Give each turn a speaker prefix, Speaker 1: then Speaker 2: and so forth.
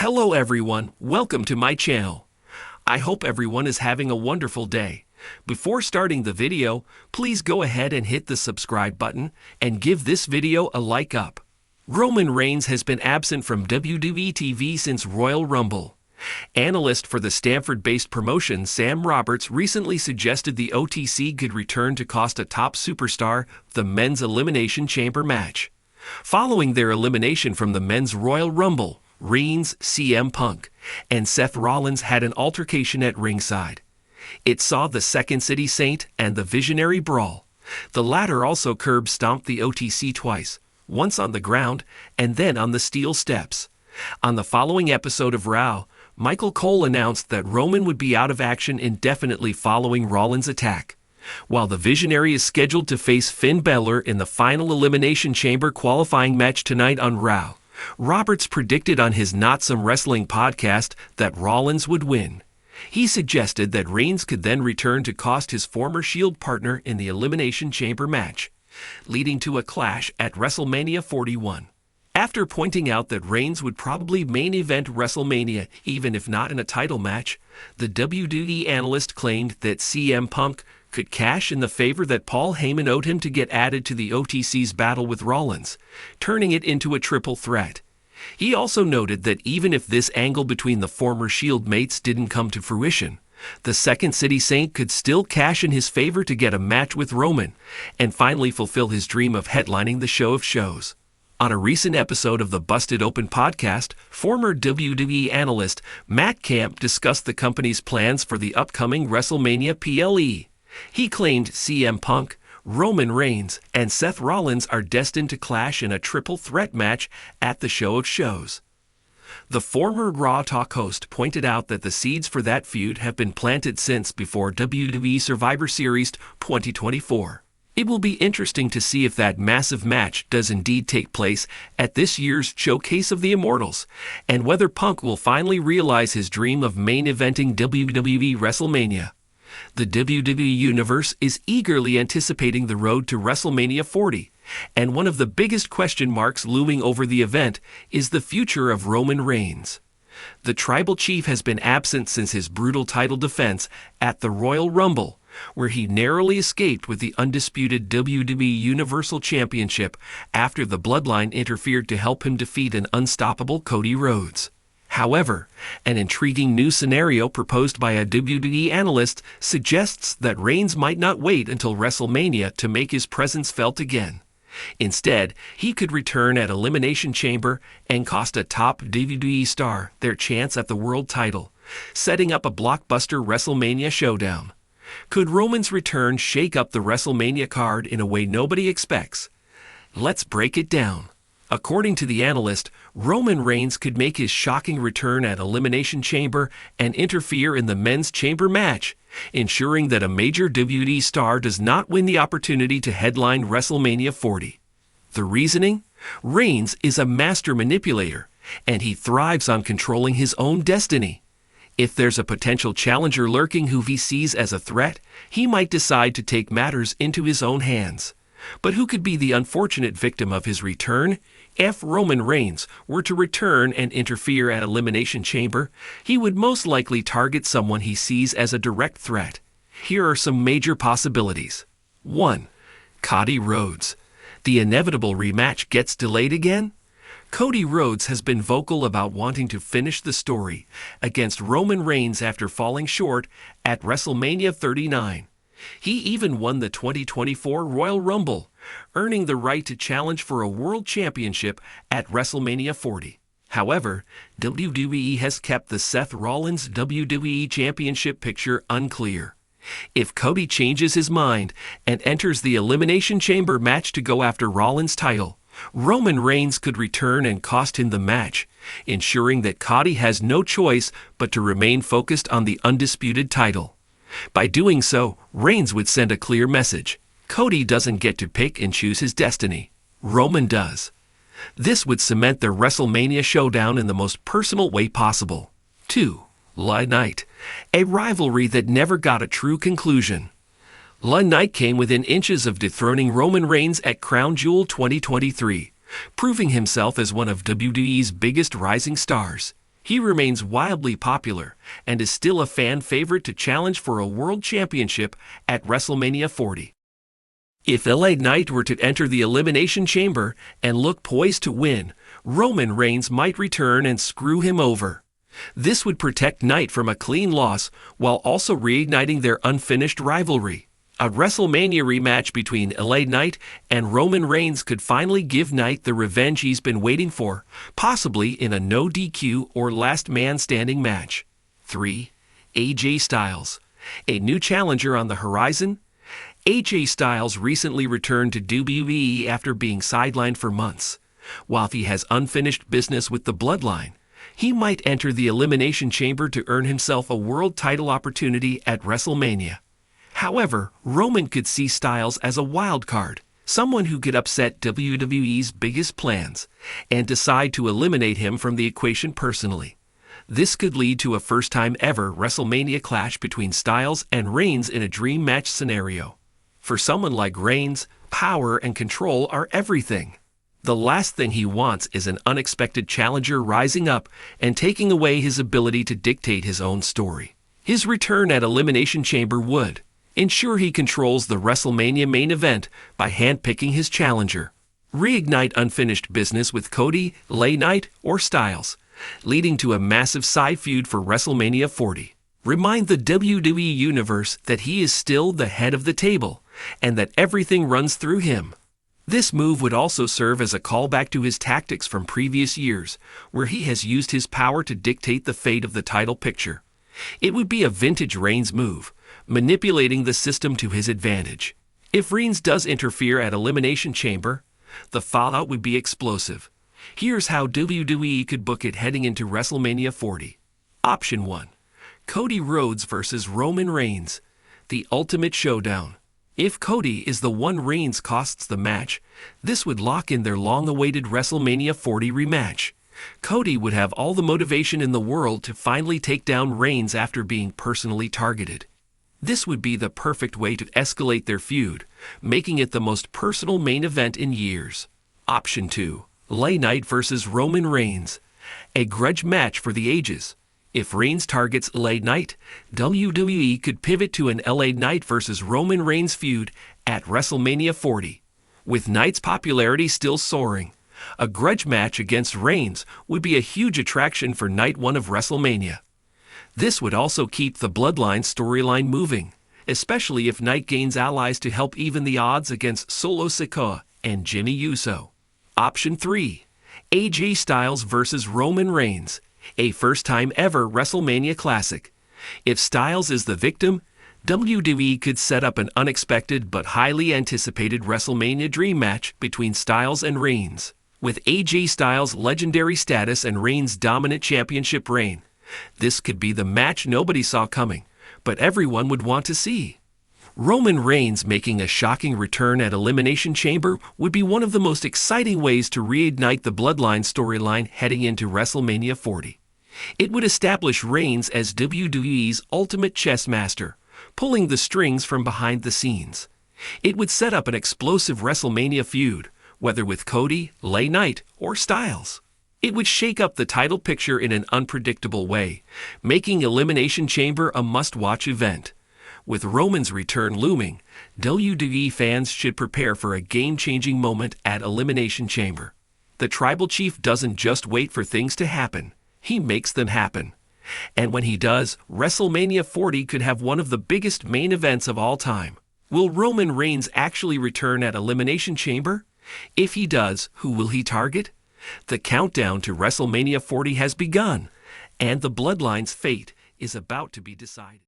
Speaker 1: Hello everyone, welcome to my channel. I hope everyone is having a wonderful day. Before starting the video, please go ahead and hit the subscribe button and give this video a like up. Roman Reigns has been absent from WWE TV since Royal Rumble. Analyst for the Stamford-based promotion Sam Roberts recently suggested the OTC could return to cost a top superstar the men's Elimination Chamber match. Following their elimination from the men's Royal Rumble, Reigns, CM Punk, and Seth Rollins had an altercation at ringside. It saw the Second City Saint and the Visionary brawl. The latter also curb-stomped the OTC twice, once on the ground and then on the steel steps. On the following episode of Raw, Michael Cole announced that Roman would be out of action indefinitely following Rollins' attack. While the Visionary is scheduled to face Finn Balor in the final Elimination Chamber qualifying match tonight on Raw, Roberts predicted on his Not Some Wrestling podcast that Rollins would win. He suggested that Reigns could then return to cost his former Shield partner in the Elimination Chamber match, leading to a clash at WrestleMania 41. After pointing out that Reigns would probably main event WrestleMania even if not in a title match, the WWE analyst claimed that CM Punk could cash in the favor that Paul Heyman owed him to get added to the OTC's battle with Rollins, turning it into a triple threat. He also noted that even if this angle between the former Shield mates didn't come to fruition, the Second City Saint could still cash in his favor to get a match with Roman and finally fulfill his dream of headlining the show of shows. On a recent episode of the Busted Open podcast, former WWE analyst Matt Camp discussed the company's plans for the upcoming WrestleMania PLE. He claimed CM Punk, Roman Reigns, and Seth Rollins are destined to clash in a triple threat match at the show of shows. The former Raw Talk host pointed out that the seeds for that feud have been planted since before WWE Survivor Series 2024. It will be interesting to see if that massive match does indeed take place at this year's Showcase of the Immortals, and whether Punk will finally realize his dream of main eventing WWE WrestleMania. The WWE Universe is eagerly anticipating the road to WrestleMania 40, and one of the biggest question marks looming over the event is the future of Roman Reigns. The Tribal Chief has been absent since his brutal title defense at the Royal Rumble, where he narrowly escaped with the undisputed WWE Universal Championship after the Bloodline interfered to help him defeat an unstoppable Cody Rhodes. However, an intriguing new scenario proposed by a WWE analyst suggests that Reigns might not wait until WrestleMania to make his presence felt again. Instead, he could return at Elimination Chamber and cost a top WWE star their chance at the world title, setting up a blockbuster WrestleMania showdown. Could Roman's return shake up the WrestleMania card in a way nobody expects? Let's break it down. According to the analyst, Roman Reigns could make his shocking return at Elimination Chamber and interfere in the men's chamber match, ensuring that a major WWE star does not win the opportunity to headline WrestleMania 40. The reasoning? Reigns is a master manipulator, and he thrives on controlling his own destiny. If there's a potential challenger lurking who he sees as a threat, he might decide to take matters into his own hands. But who could be the unfortunate victim of his return? If Roman Reigns were to return and interfere at Elimination Chamber, he would most likely target someone he sees as a direct threat. Here are some major possibilities. 1. Cody Rhodes. The inevitable rematch gets delayed again? Cody Rhodes has been vocal about wanting to finish the story against Roman Reigns after falling short at WrestleMania 39. He even won the 2024 Royal Rumble, earning the right to challenge for a world championship at WrestleMania 40. However, WWE has kept the Seth Rollins WWE Championship picture unclear. If Cody changes his mind and enters the Elimination Chamber match to go after Rollins' title, Roman Reigns could return and cost him the match, ensuring that Cody has no choice but to remain focused on the undisputed title. By doing so, Reigns would send a clear message. Cody doesn't get to pick and choose his destiny. Roman does. This would cement their WrestleMania showdown in the most personal way possible. 2. LA Knight. A rivalry that never got a true conclusion. LA Knight came within inches of dethroning Roman Reigns at Crown Jewel 2023, proving himself as one of WWE's biggest rising stars. He remains wildly popular and is still a fan favorite to challenge for a world championship at WrestleMania 40. If LA Knight were to enter the Elimination Chamber and look poised to win, Roman Reigns might return and screw him over. This would protect Knight from a clean loss while also reigniting their unfinished rivalry. A WrestleMania rematch between LA Knight and Roman Reigns could finally give Knight the revenge he's been waiting for, possibly in a no DQ or last man standing match. 3. AJ Styles. A new challenger on the horizon? AJ Styles recently returned to WWE after being sidelined for months. While he has unfinished business with the Bloodline, he might enter the Elimination Chamber to earn himself a world title opportunity at WrestleMania. However, Roman could see Styles as a wild card, someone who could upset WWE's biggest plans, and decide to eliminate him from the equation personally. This could lead to a first-time ever WrestleMania clash between Styles and Reigns in a dream match scenario. For someone like Reigns, power and control are everything. The last thing he wants is an unexpected challenger rising up and taking away his ability to dictate his own story. His return at Elimination Chamber would ensure he controls the WrestleMania main event by handpicking his challenger, reignite unfinished business with Cody, LA Knight, or Styles, leading to a massive side feud for WrestleMania 40. Remind the WWE Universe that he is still the head of the table and that everything runs through him. This move would also serve as a callback to his tactics from previous years, where he has used his power to dictate the fate of the title picture. It would be a vintage Reigns move, manipulating the system to his advantage. If Reigns does interfere at Elimination Chamber, the fallout would be explosive. Here's how WWE could book it heading into WrestleMania 40. Option 1. Cody Rhodes vs. Roman Reigns, the ultimate showdown. If Cody is the one Reigns costs the match, this would lock in their long-awaited WrestleMania 40 rematch. Cody would have all the motivation in the world to finally take down Reigns after being personally targeted. This would be the perfect way to escalate their feud, making it the most personal main event in years. Option 2. LA Knight vs. Roman Reigns, a grudge match for the ages. If Reigns targets LA Knight, WWE could pivot to an LA Knight vs. Roman Reigns feud at WrestleMania 40. With Knight's popularity still soaring, a grudge match against Reigns would be a huge attraction for Night 1 of WrestleMania. This would also keep the Bloodline storyline moving, especially if Knight gains allies to help even the odds against Solo Sikoa and Jimmy Uso. Option 3. AJ Styles vs. Roman Reigns, a first-time ever WrestleMania classic. If Styles is the victim, WWE could set up an unexpected but highly anticipated WrestleMania dream match between Styles and Reigns. With AJ Styles' legendary status and Reigns' dominant championship reign, this could be the match nobody saw coming, but everyone would want to see. Roman Reigns making a shocking return at Elimination Chamber would be one of the most exciting ways to reignite the Bloodline storyline heading into WrestleMania 40. It would establish Reigns as WWE's ultimate chess master, pulling the strings from behind the scenes. It would set up an explosive WrestleMania feud, whether with Cody, LA Knight, or Styles. It would shake up the title picture in an unpredictable way, making Elimination Chamber a must-watch event. With Roman's return looming, WWE fans should prepare for a game-changing moment at Elimination Chamber. The Tribal Chief doesn't just wait for things to happen, he makes them happen. And when he does, WrestleMania 40 could have one of the biggest main events of all time. Will Roman Reigns actually return at Elimination Chamber? If he does, who will he target? The countdown to WrestleMania 40 has begun, and the Bloodline's fate is about to be decided.